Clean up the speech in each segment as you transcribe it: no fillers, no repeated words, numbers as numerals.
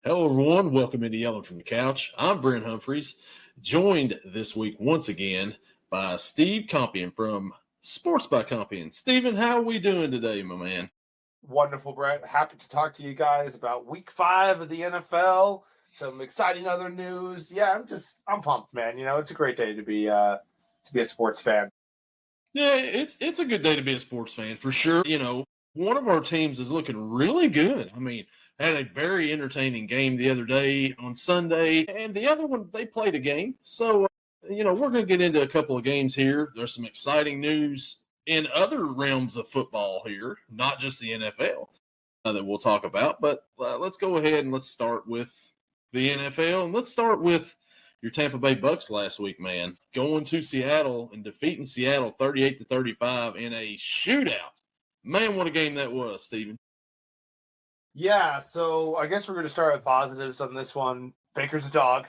Hello, everyone. Welcome into Yelling from the Couch. I'm Brent Humphries, joined this week once again by Steve Compian from Sports by Compian. Steven, how are we doing today, my man? Wonderful, Brent. Happy to talk to you guys about week 5 of the NFL. Some exciting other news. Yeah, I'm pumped, man. It's a great day to be a sports fan. Yeah, it's a good day to be a sports fan for sure. One of our teams is looking really good. Had a very entertaining game the other day on Sunday, and the other one they played a game. So, we're going to get into a couple of games here. There's some exciting news in other realms of football here, not just the NFL, that we'll talk about. But let's go ahead and let's start with the NFL, and let's start with your Tampa Bay Bucs last week, man, going to Seattle and defeating Seattle 38-35 in a shootout. Man, what a game that was, Steven. Yeah, so I guess we're going to start with positives on this one. Baker's a dog.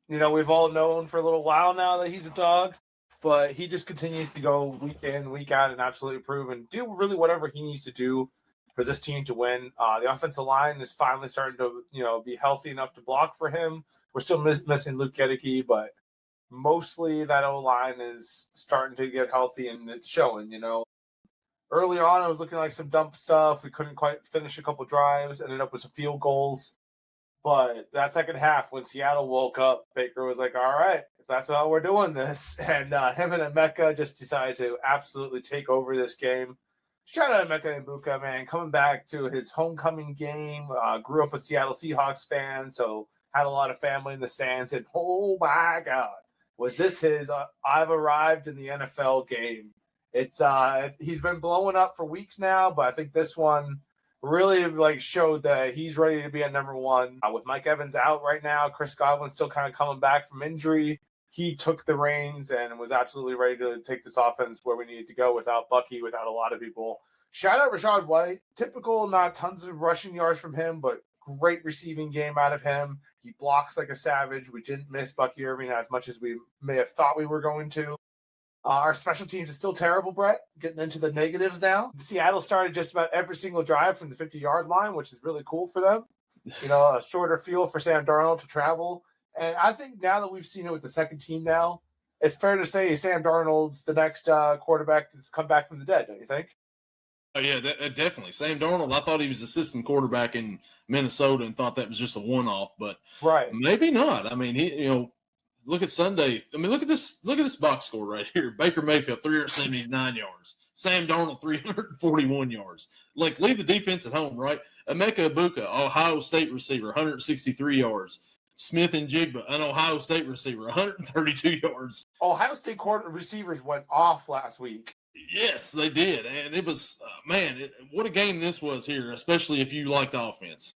We've all known for a little while now that he's a dog, but he just continues to go week in, week out, and absolutely prove and do really whatever he needs to do for this team to win. The offensive line is finally starting to, be healthy enough to block for him. We're still missing Luke Gedeke, but mostly that O-line is starting to get healthy, and it's showing, Early on, it was looking like some dump stuff. We couldn't quite finish a couple drives, ended up with some field goals. But that second half, when Seattle woke up, Baker was like, all right, that's how we're doing this. And him and Emeka just decided to absolutely take over this game. Shout out to Emeka Egbuka, man, coming back to his homecoming game. Grew up a Seattle Seahawks fan, so had a lot of family in the stands. And oh my God, was this his I've arrived in the NFL game. It's he's been blowing up for weeks now, but I think this one really showed that he's ready to be a number one. With Mike Evans out right now, Chris Godwin still kind of coming back from injury. He took the reins and was absolutely ready to take this offense where we needed to go without Bucky, without a lot of people. Shout out Rachaad White. Typical, not tons of rushing yards from him, but great receiving game out of him. He blocks like a savage. We didn't miss Bucky Irving as much as we may have thought we were going to. Our special teams is still terrible, Brett. Getting into the negatives now. Seattle started just about every single drive from the 50-yard line, which is really cool for them. A shorter field for Sam Darnold to travel. And I think now that we've seen it with the second team now, it's fair to say Sam Darnold's the next quarterback that's come back from the dead, don't you think? Oh, yeah, definitely. Sam Darnold, I thought he was assistant quarterback in Minnesota and thought that was just a one-off, but right. Maybe not. Look at Sunday. Look at this box score right here. Baker Mayfield, 379 yards. Sam Darnold, 341 yards. Leave the defense at home, right? Emeka Egbuka, Ohio State receiver, 163 yards. Smith and Jigba, an Ohio State receiver, 132 yards. Ohio State receivers went off last week. Yes, they did. And it was, what a game this was here, especially if you liked offense.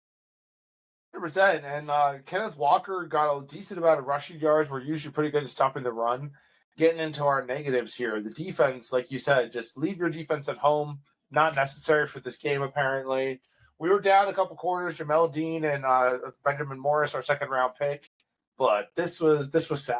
100%. And Kenneth Walker got a decent amount of rushing yards. We're usually pretty good at stopping the run. Getting into our negatives here, the defense, like you said, just leave your defense at home. Not necessary for this game, apparently. We were down a couple corners, Jamel Dean and Benjamin Morris, our second-round pick. But this was sad.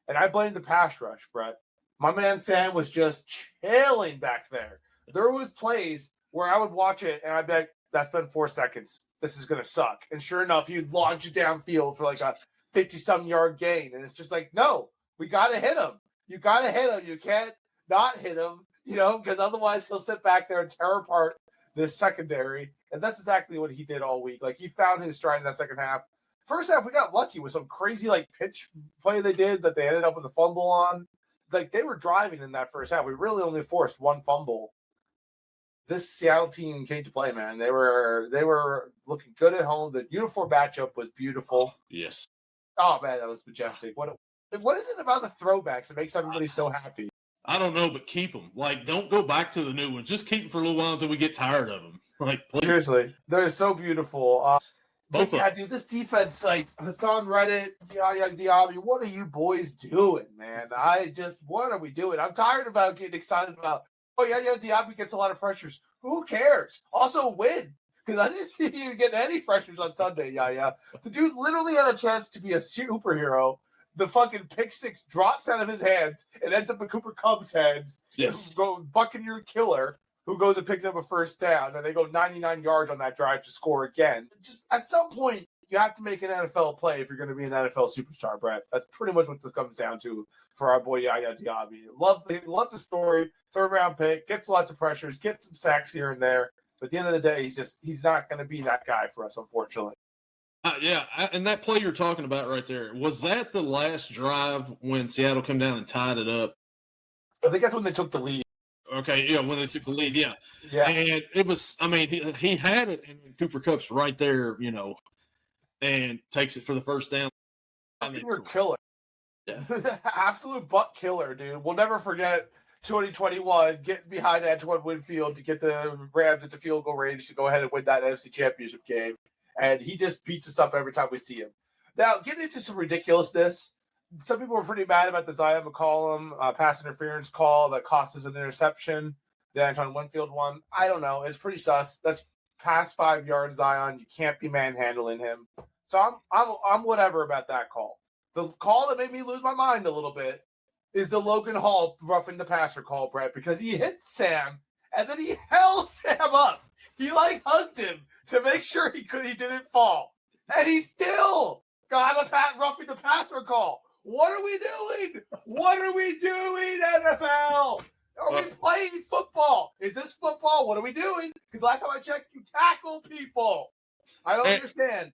And I blame the pass rush, Brett. My man Sam was just chilling back there. There was plays where I would watch it, and I'd be like, that's been 4 seconds. This is going to suck. And sure enough, you'd launch it downfield for like a 50-some yard gain. And it's just like, no, we got to hit him. You got to hit him. You can't not hit him, because otherwise he'll sit back there and tear apart this secondary. And that's exactly what he did all week. He found his stride in that second half. First half, we got lucky with some crazy pitch play they did that they ended up with a fumble on. They were driving in that first half. We really only forced one fumble. This Seattle team came to play, man. They were looking good at home. The uniform matchup was beautiful. Yes. Oh, man, that was majestic. What is it about the throwbacks that makes everybody so happy? I don't know, but keep them. Don't go back to the new ones. Just keep them for a little while until we get tired of them. Please. Seriously, they're so beautiful. But yeah, dude, this defense, Hassan Reddit, Yaya Diaby, what are you boys doing, man? What are we doing? I'm tired about getting excited about, Yaya Diaby gets a lot of pressures. Who cares? Also win, because I didn't see you getting any pressures on Sunday, Yaya. The dude literally had a chance to be a superhero. The fucking pick six drops out of his hands and ends up in Cooper Kupp's hands. Yes. Buccaneer killer, who goes and picks up a first down, and they go 99 yards on that drive to score again. Just at some point, you have to make an NFL play if you're going to be an NFL superstar, Brett. That's pretty much what this comes down to for our boy Yaya Diaby. Love the story. Third round pick, gets lots of pressures, gets some sacks here and there. But at the end of the day, he's not going to be that guy for us, unfortunately. And that play you're talking about right there, was that the last drive when Seattle came down and tied it up? I think that's when they took the lead. Okay, yeah, when they took the lead, yeah. Yeah. And it was, I mean, he had it, and Cooper Kupp's right there, and takes it for the first down. You were killer. Yeah. Absolute butt killer, dude. We'll never forget 2021 getting behind Antoine Winfield to get the Rams at the field goal range to go ahead and win that NFC Championship game. And he just beats us up every time we see him. Now, getting into some ridiculousness, some people were pretty mad about the Zion McCollum pass interference call that cost us an interception, the Antoine Winfield one. I don't know. It's pretty sus. That's past 5 yards, Zion. You can't be manhandling him. So I'm whatever about that call. The call that made me lose my mind a little bit is the Logan Hall roughing the passer call, Brett, because he hit Sam and then he held Sam up. He hugged him to make sure he didn't fall. And he still got a roughing the passer call. What are we doing? What are we doing, NFL? Are we playing football? Is this football? What are we doing? Because last time I checked, you tackle people. I don't understand.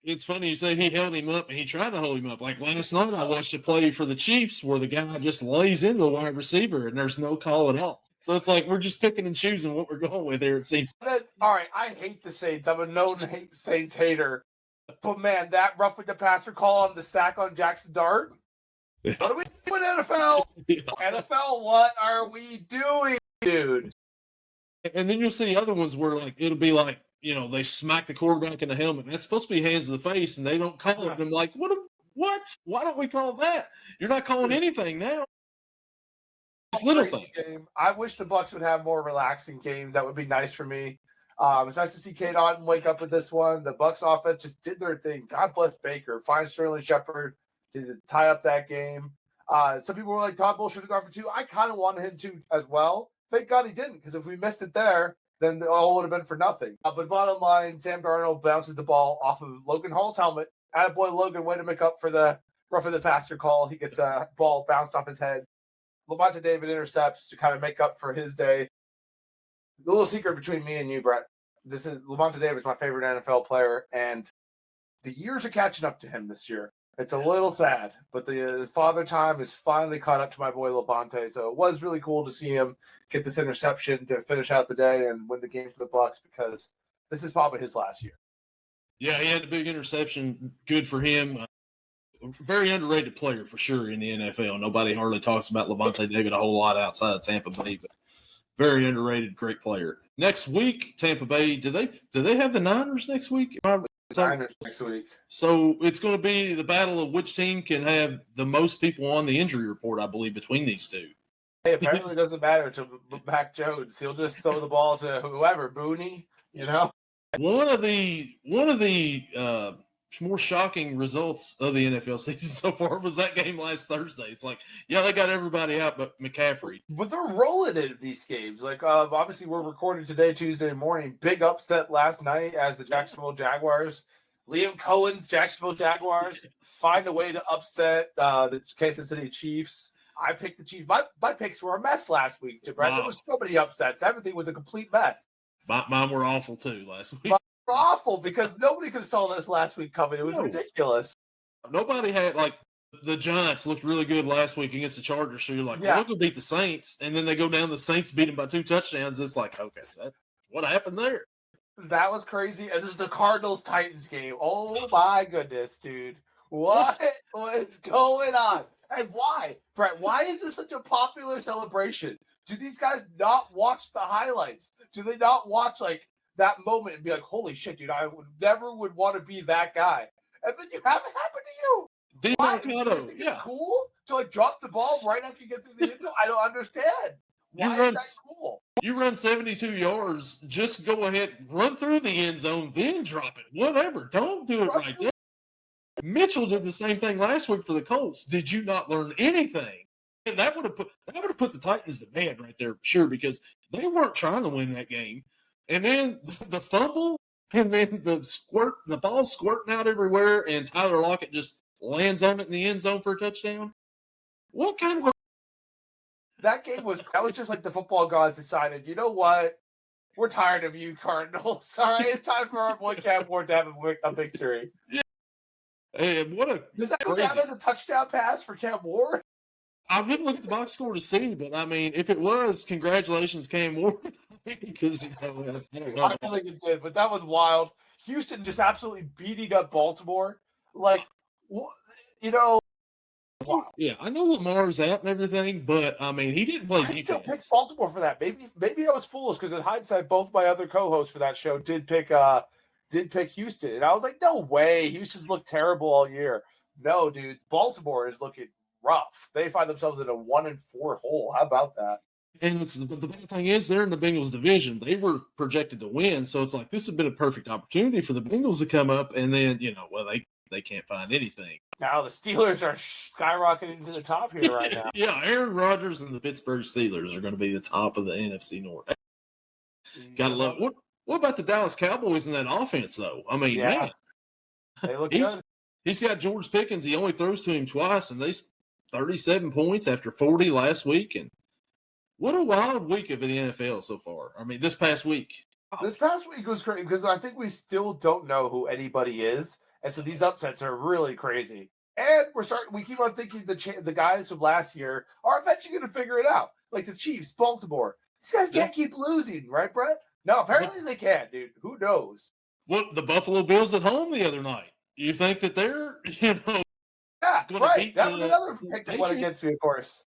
It's funny you say he held him up, and he tried to hold him up. Like last night, I watched a play for the Chiefs where the guy just lays into the wide receiver, and there's no call at all. So it's like we're just picking and choosing what we're going with here, it seems. All right, I hate the Saints. I'm a known Saints hater. But, man, that roughing the passer call on the sack on Jackson Dart. What are we doing, NFL? NFL, what are we doing, dude? And then you'll see other ones where, it'll be they smack the quarterback in the helmet. That's supposed to be hands to the face, and they don't call it. And I'm like, what? Why don't we call that? You're not calling anything now. It's little things. Game. I wish the Bucs would have more relaxing games. That would be nice for me. It's nice to see Kate Otten wake up with this one. The Bucs offense just did their thing. God bless Baker. Find Sterling Shepard to tie up that game. Some people were like, Todd Bowles should have gone for 2. I kind of wanted him to as well. Thank God he didn't, because if we missed it there, then it all would have been for nothing. But bottom line, Sam Darnold bounces the ball off of Logan Hall's helmet. Attaboy Logan, way to make up for the roughing the passer call. He gets a ball bounced off his head. Lavonte David intercepts to kind of make up for his day. The little secret between me and you, Brett, this is Lavonte David's my favorite NFL player, and the years are catching up to him this year. It's a little sad, but the father time is finally caught up to my boy Lavonte. So it was really cool to see him get this interception to finish out the day and win the game for the Bucs, because this is probably his last year. Yeah, he had a big interception. Good for him. Very underrated player for sure in the NFL. Nobody hardly talks about Lavonte David a whole lot outside of Tampa Bay, but very underrated, great player. Next week, Tampa Bay. Do they have the Niners next week? Niners next week. So it's going to be the battle of which team can have the most people on the injury report, I believe, between these two. Hey, apparently it doesn't matter to Mac Jones. He'll just throw the ball to whoever, Booney, One of the more shocking results of the NFL season so far was that game last Thursday. It's like, yeah, they got everybody out but McCaffrey. But they're rolling in these games. Obviously, we're recording today, Tuesday morning. Big upset last night as the Jacksonville Jaguars, Liam Cohen's Jacksonville Jaguars, find a way to upset the Kansas City Chiefs. I picked the Chiefs. My picks were a mess last week, Brent. Wow. There was so many upsets. Everything was a complete mess. Mine were awful, too, last week. Awful, because nobody could have saw this last week coming. It was ridiculous. Nobody had the Giants looked really good last week against the Chargers. So you're like, well, they're going to beat the Saints, and then they go down. The Saints beat them by 2 touchdowns. It's like, okay, what happened there? That was crazy. And this is the Cardinals Titans game. Oh my goodness, dude! What was going on? And why, Brett? Why is this such a popular celebration? Do these guys not watch the highlights? Do they not watch that moment and be like, holy shit, dude, I would never want to be that guy. And then you have it happen to you. It's cool to drop the ball right after you get through the end zone? I don't understand. Why is that cool? You run 72 yards, just go ahead, run through the end zone, then drop it. Whatever. Don't do it right there. Mitchell did the same thing last week for the Colts. Did you not learn anything? And that would have put the Titans to bed right there for sure, because they weren't trying to win that game. And then the fumble, and then the ball's squirting out everywhere, and Tyler Lockett just lands on it in the end zone for a touchdown. What kind of that was just like the football gods decided, you know what? We're tired of you, Cardinals. All right, it's time for our boy Cam Ward to have a victory. Yeah. And does that go down as a touchdown pass for Cam Ward? I wouldn't look at the box score to see, but I mean, if it was, congratulations, Cam Ward, because I don't think it did, but that was wild. Houston just absolutely beating up Baltimore, like you know. Wow. Yeah, I know Lamar's out and everything, but I mean, he didn't play defense. I still picked Baltimore for that. Maybe I was foolish because in hindsight, both my other co-hosts for that show did pick Houston, and I was like, no way, Houston's looked terrible all year. No, dude, Baltimore is looking rough. They find themselves in a 1-4 hole. How about that? And the bad thing is, they're in the Bengals division. They were projected to win, so it's like this has been a perfect opportunity for the Bengals to come up, and then they can't find anything. Now the Steelers are skyrocketing to the top here right now. Yeah, Aaron Rodgers and the Pittsburgh Steelers are going to be the top of the NFC North. Gotta love it. What about the Dallas Cowboys in that offense, though? I mean, man, they look good. He's got George Pickens. He only throws to him twice, and they 37 points after 40 last week. And what a wild week of the NFL so far. I mean, this past week. This past week was great because I think we still don't know who anybody is. And so these upsets are really crazy. And we keep on thinking the guys from last year are eventually going to figure it out. Like the Chiefs, Baltimore. These guys can't keep losing, right, Brent? No, apparently they can, dude. Who knows? Well, the Buffalo Bills at home the other night. You think that they're, yeah, right. That was another pick that went against me, of course.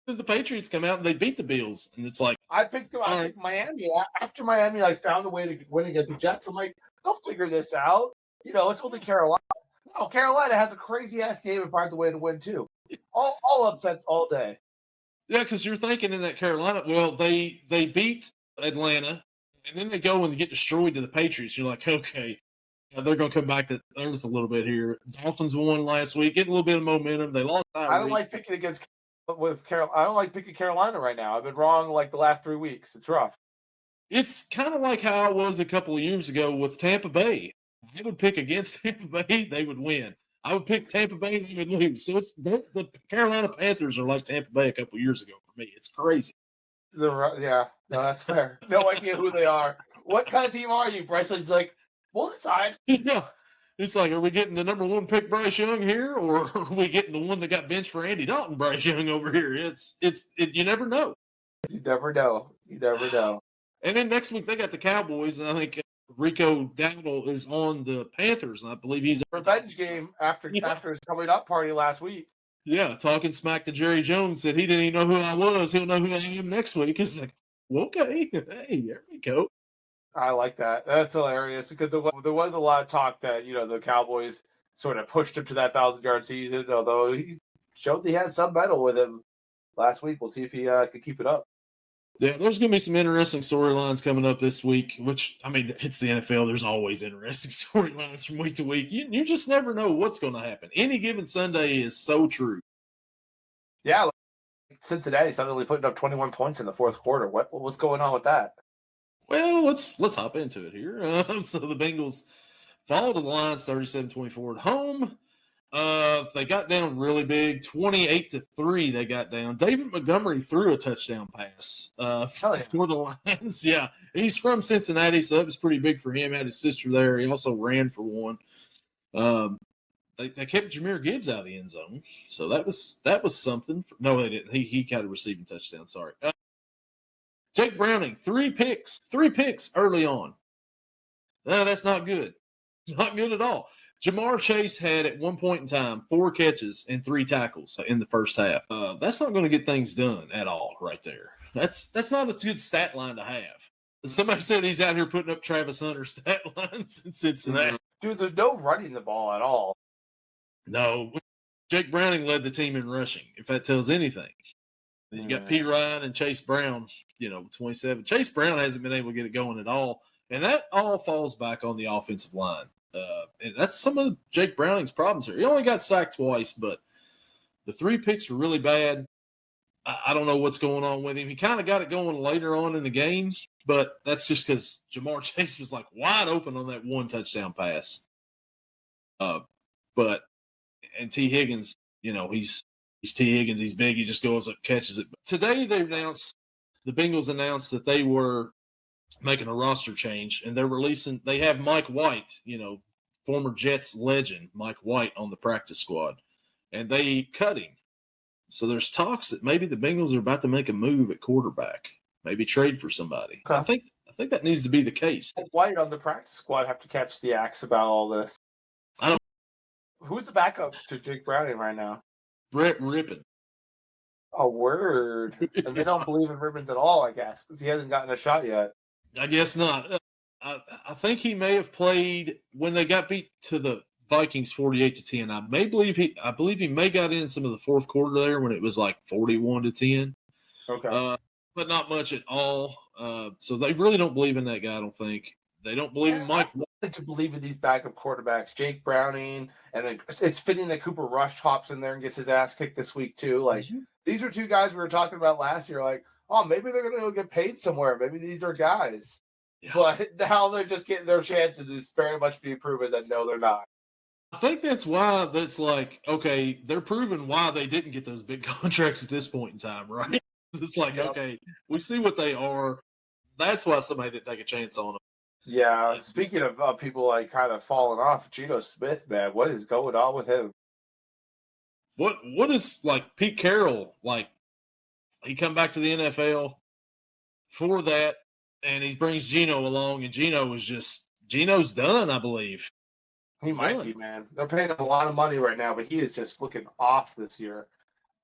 The Patriots come out and they beat the Bills, and it's like I picked Miami after Miami found a way to win against the Jets. I'm like, they'll figure this out. It's only Carolina. No, Carolina has a crazy ass game and finds a way to win too. All upsets all day. Yeah, because you're thinking in that Carolina, well, they beat Atlanta, and then they go and get destroyed to the Patriots. You're like, okay, they're going to come back to earth a little bit here. Dolphins won last week, getting a little bit of momentum. They lost. I don't like picking I don't like picking Carolina right now. I've been wrong like the last 3 weeks. It's rough. It's kind of like how I was a couple of years ago with Tampa Bay. I would pick against Tampa Bay, they would win. I would pick Tampa Bay, they would lose. So the Carolina Panthers are like Tampa Bay a couple of years ago for me. It's crazy. Yeah, no, that's fair. No idea who they are. What kind of team are you? Bryce's like, we'll decide. Yeah. It's like, are we getting the number 1 pick Bryce Young here, or are we getting the one that got benched for Andy Dalton, Bryce Young over here? You never know. You never know. And then next week they got the Cowboys, and I think Rico Dowdle is on the Panthers, and I believe he's a revenge game after his coming up party last week. Yeah, talking smack to Jerry Jones that he didn't even know who I was. He'll know who I am next week. It's like, well, okay, hey, there we go. I like that. That's hilarious because there was a lot of talk that the Cowboys sort of pushed him to that 1,000-yard season. Although he showed he has some metal with him last week. We'll see if he could keep it up. Yeah, there's going to be some interesting storylines coming up this week, which, I mean, it's the NFL. There's always interesting storylines from week to week. You just never know what's going to happen. Any given Sunday is so true. Yeah, Cincinnati suddenly putting up 21 points in the fourth quarter. What's going on with that? Well, let's hop into it here. So the Bengals followed the Lions 37-24 at home. They got down really big, 28-3. They got down. David Montgomery threw a touchdown pass for the Lions. Yeah, he's from Cincinnati, so that was pretty big for him. Had his sister there. He also ran for one. They kept Jahmyr Gibbs out of the end zone, so that was something. No, they didn't. He got a receiving touchdown. Sorry. Jake Browning, 3 picks early on. No, that's not good. Not good at all. Jamar Chase had at one point in time 4 catches and 3 tackles in the first half. That's not going to get things done at all right there. That's not a good stat line to have. Somebody said he's out here putting up Travis Hunter stat lines in Cincinnati. Dude, there's no running the ball at all. No. Jake Browning led the team in rushing, if that tells anything. You got P. Ryan and Chase Brown, 27. Chase Brown hasn't been able to get it going at all, and that all falls back on the offensive line. And that's some of Jake Browning's problems here. He only got sacked twice, but the 3 picks were really bad. I don't know what's going on with him. He kind of got it going later on in the game, But that's just because Jamar Chase was like wide open on that one touchdown pass. But T. Higgins, he's T. Higgins. He's big. He just goes up, catches it. Today the Bengals announced that they were making a roster change, and they have Mike White, former Jets legend Mike White on the practice squad, and they cut him. So there's talks that maybe the Bengals are about to make a move at quarterback, maybe trade for somebody. Okay. I think that needs to be the case. White on the practice squad have to catch the axe about all this. Who's the backup to Jake Browning right now? Brent Rippon. A word. And they don't believe in Ribbons at all, I guess, because he hasn't gotten a shot yet. I guess not. I think he may have played when they got beat to the Vikings 48-10. I believe he may got in some of the fourth quarter there when it was like 41-10. Okay. But not much at all. So they really don't believe in that guy, I don't think. They don't believe in Mike. I like to believe in these backup quarterbacks, Jake Browning, and it's fitting that Cooper Rush hops in there and gets his ass kicked this week too. Like these are two guys we were talking about last year. Like, oh, maybe they're going to go get paid somewhere. Maybe these are guys. Yeah. But now they're just getting their chance to just very much be proven that no, they're not. I think that's why that's like, okay, they're proving why they didn't get those big contracts at this point in time, right? It's like, okay, we see what they are. That's why somebody didn't take a chance on them. Yeah, speaking of people like kind of falling off, Geno Smith, man, what is going on with him? What is like Pete Carroll, like he come back to the NFL for that, and he brings Geno along, and Geno's done, I believe. He might be, man. They're paying him a lot of money right now, but he is just looking off this year.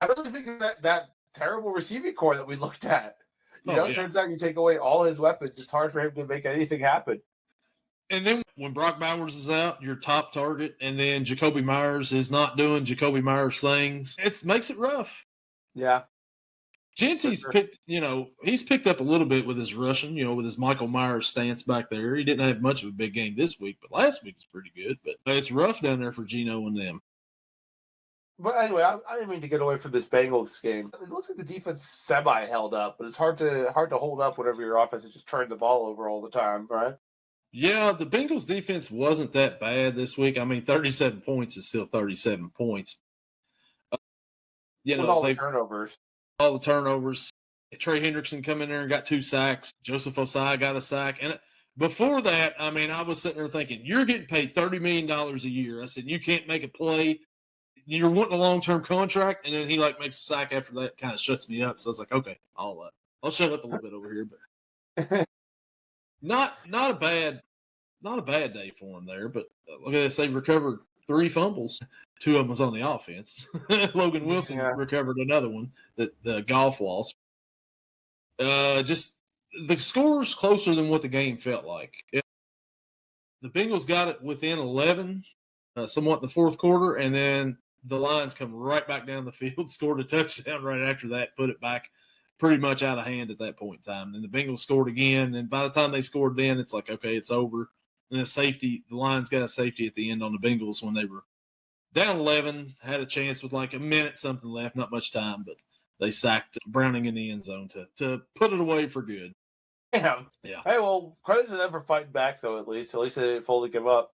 I really think that terrible receiving core that we looked at. It turns out you take away all his weapons, it's hard for him to make anything happen. And then when Brock Bowers is out, your top target, and then Jacoby Myers is not doing Jacoby Myers things, it makes it rough. Yeah. Genty's he's picked up a little bit with his rushing, with his Michael Myers stance back there. He didn't have much of a big game this week, but last week was pretty good. But it's rough down there for Geno and them. But anyway, I didn't mean to get away from this Bengals game. It looks like the defense semi held up, but it's hard to hold up whenever your offense is just turning the ball over all the time, right? Yeah, the Bengals defense wasn't that bad this week. I mean, 37 points is still 37 points. With all the turnovers. All the turnovers. Trey Hendrickson come in there and got 2 sacks. Joseph Osai got a sack. And before that, I mean, I was sitting there thinking, you're getting paid $30 million a year. I said, you can't make a play. You're wanting a long-term contract, and then he makes a sack after that, kind of shuts me up. So I was like, okay, I'll shut up a little bit over here, but not a bad day for him there. But look at this, they recovered 3 fumbles. 2 of them was on the offense. Logan Wilson recovered another one, the golf loss. Just the score's closer than what the game felt like. The Bengals got it within 11, somewhat in the fourth quarter, and then the Lions come right back down the field, scored a touchdown right after that, put it back pretty much out of hand at that point in time. And the Bengals scored again, and by the time they scored then, it's like, okay, it's over. And the Lions got a safety at the end on the Bengals when they were down 11, had a chance with like a minute something left, not much time, but they sacked Browning in the end zone to put it away for good. Damn. Yeah. Hey, well, credit to them for fighting back, though, at least. At least they didn't fully give up.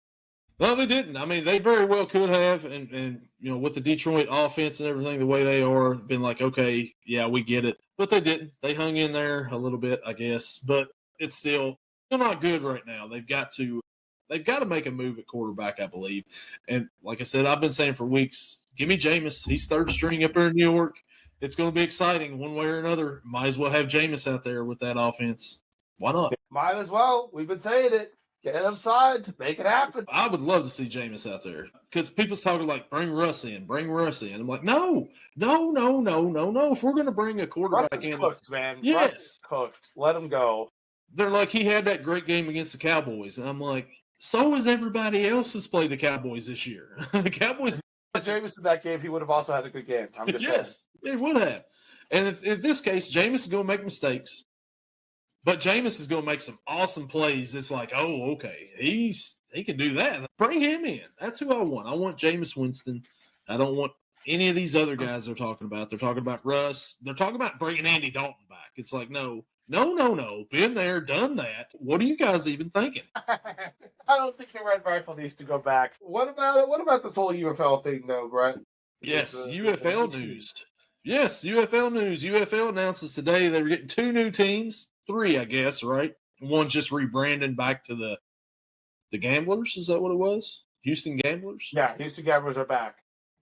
No, they didn't. I mean, they very well could have, and with the Detroit offense and everything the way they are, been like, okay, yeah, we get it. But they didn't. They hung in there a little bit, I guess. But it's still not good right now. They've got to make a move at quarterback, I believe. And like I said, I've been saying for weeks, give me Jameis. He's third string up there in New York. It's going to be exciting one way or another. Might as well have Jameis out there with that offense. Why not? Might as well. We've been saying it. Get inside, make it happen. I would love to see Jameis out there because people's talking like, bring Russ in. I'm like, no. If we're going to bring a quarterback Russ is in, cooked, man. Yes. Russ is cooked. Let him go. They're like, he had that great game against the Cowboys, and I'm like, so has everybody else that's played the Cowboys this year. The Cowboys. If Jameis in that game, he would have also had a good game. I'm just saying. They would have. And in this case, Jameis is going to make mistakes. But Jameis is going to make some awesome plays. It's like, oh, okay, he can do that. Bring him in. That's who I want. I want Jameis Winston. I don't want any of these other guys they're talking about. They're talking about Russ. They're talking about bringing Andy Dalton back. It's like, no, No. Been there, done that. What are you guys even thinking? I don't think the Red Rifle needs to go back. What about this whole UFL thing, though, Brent? Yes, The UFL new team. news. Yes, UFL news. UFL announces today they're getting 2 new teams. 3, I guess, right? One's just rebranding back to the Gamblers. Is that what it was? Houston Gamblers? Yeah, Houston Gamblers are back.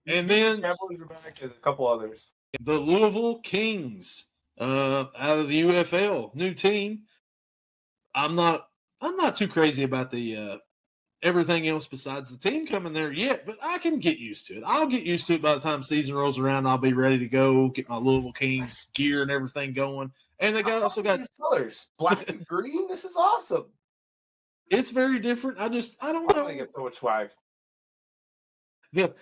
And Houston then Gamblers are back, and a couple others. the Louisville Kings out of the UFL, new team. I'm not too crazy about the everything else besides the team coming there yet, but I can get used to it. I'll get used to it by the time season rolls around. I'll be ready to go, get my Louisville Kings gear and everything going. And they also got these colors, black and green. This is awesome. It's very different. I don't I'm know. gonna get so much swag. The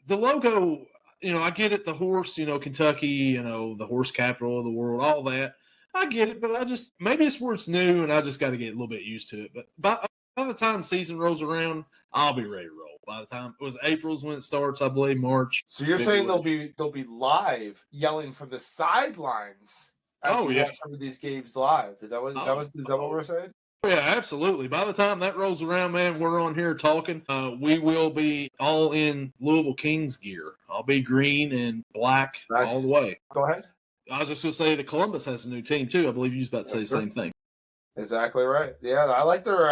logo, I get it. The horse, Kentucky, the horse capital of the world, all that. I get it, but maybe it's where it's new, and I just got to get a little bit used to it. But by the time season rolls around, I'll be ready to roll. By the time it was April's when it starts, I believe March. So you're saying they'll be live yelling from the sidelines as you watch some of these games live? Is that what we're saying? Yeah, absolutely. By the time that rolls around, man, we're on here talking. We will be all in Louisville Kings gear. I'll be green and black all the way. Go ahead. I was just going to say that Columbus has a new team, too. I believe you was about to say the same thing. Exactly right. Yeah, I like their...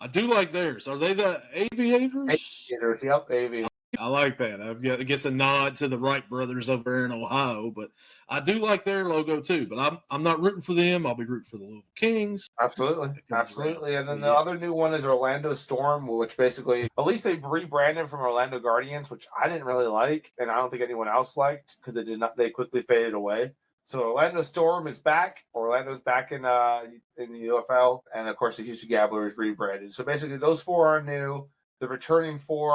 I do like theirs. Are they the Aviators? Aviators, yep, Aviators. I like that. I guess a nod to the Wright brothers over there in Ohio, but I do like their logo too. But I'm not rooting for them. I'll be rooting for the Louisville Kings. Absolutely. And then the other new one is Orlando Storm, which basically, at least they rebranded from Orlando Guardians, which I didn't really like, and I don't think anyone else liked because they quickly faded away. So Orlando Storm is back. Orlando's back in the UFL, and of course the Houston Gamblers rebranded. So basically, those 4 are new. The returning 4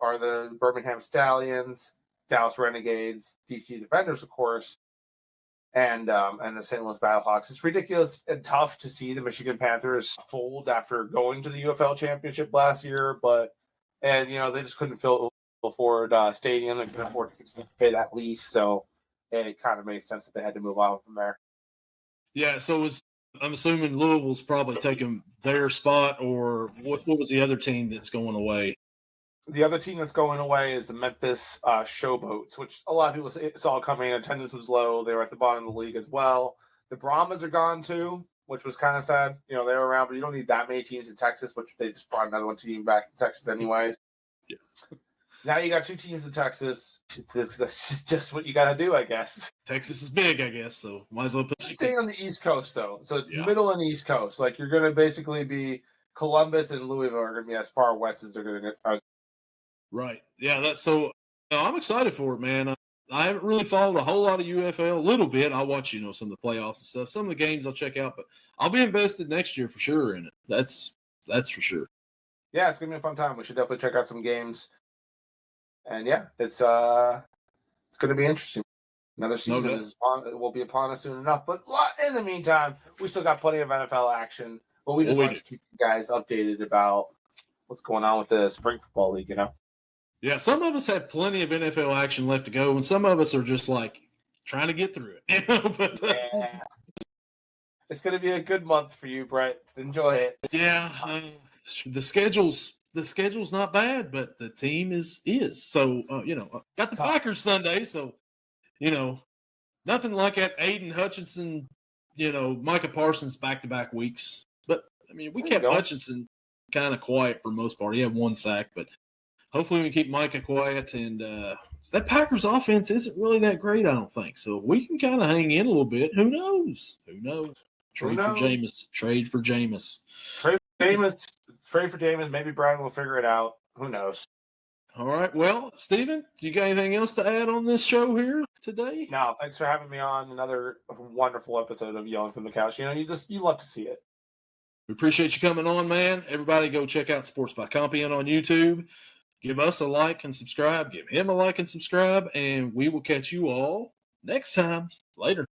are the Birmingham Stallions, Dallas Renegades, DC Defenders, of course, and the St. Louis Battlehawks. It's ridiculous and tough to see the Michigan Panthers fold after going to the UFL championship last year, they just couldn't fill Ford Stadium. They couldn't afford to pay that lease, so it kind of made sense that they had to move on from there. Yeah, so I'm assuming Louisville's probably taking their spot, or what was the other team that's going away? The other team that's going away is the Memphis Showboats, which a lot of people saw coming. Attendance was low. They were at the bottom of the league as well. The Brahmas are gone too, which was kind of sad. They were around, but you don't need that many teams in Texas, which they just brought another team back in Texas anyways. Yeah. Now you got 2 teams in Texas. That's just what you got to do, I guess. Texas is big, I guess, so might as well put staying on the East Coast, though. So it's middle and East Coast. Like, you're going to basically be Columbus and Louisville are going to be as far west as they're going to get. Right. Yeah, that's so. I'm excited for it, man. I haven't really followed a whole lot of UFL. A little bit. I'll watch, some of the playoffs and stuff. Some of the games I'll check out, but I'll be invested next year for sure in it. That's for sure. Yeah, it's going to be a fun time. We should definitely check out some games. And yeah, it's going to be interesting. Another season will be upon us soon enough. But in the meantime, we still got plenty of NFL action. But we just want to keep you guys updated about what's going on with the spring football league, Yeah, some of us have plenty of NFL action left to go, and some of us are just like trying to get through it. But, yeah. It's going to be a good month for you, Brent. Enjoy it. Yeah, the schedule's not bad, but the team is. So got the Packers Sunday, so nothing like that. Aiden Hutchinson, Micah Parsons back-to-back weeks. But I mean, we kept Hutchinson kind of quiet for the most part. He had 1 sack, but hopefully we can keep Micah quiet. And that Packers offense isn't really that great, I don't think. So we can kind of hang in a little bit. Who knows? Trade for Jameis. Trade for Jameis. Maybe Brian will figure it out. Who knows? All right. Well, Steven, do you got anything else to add on this show here today? No, thanks for having me on another wonderful episode of Yelling from the Couch. You love to see it. We appreciate you coming on, man. Everybody go check out Sports by Compian on YouTube. Give us a like and subscribe. Give him a like and subscribe. And we will catch you all next time. Later.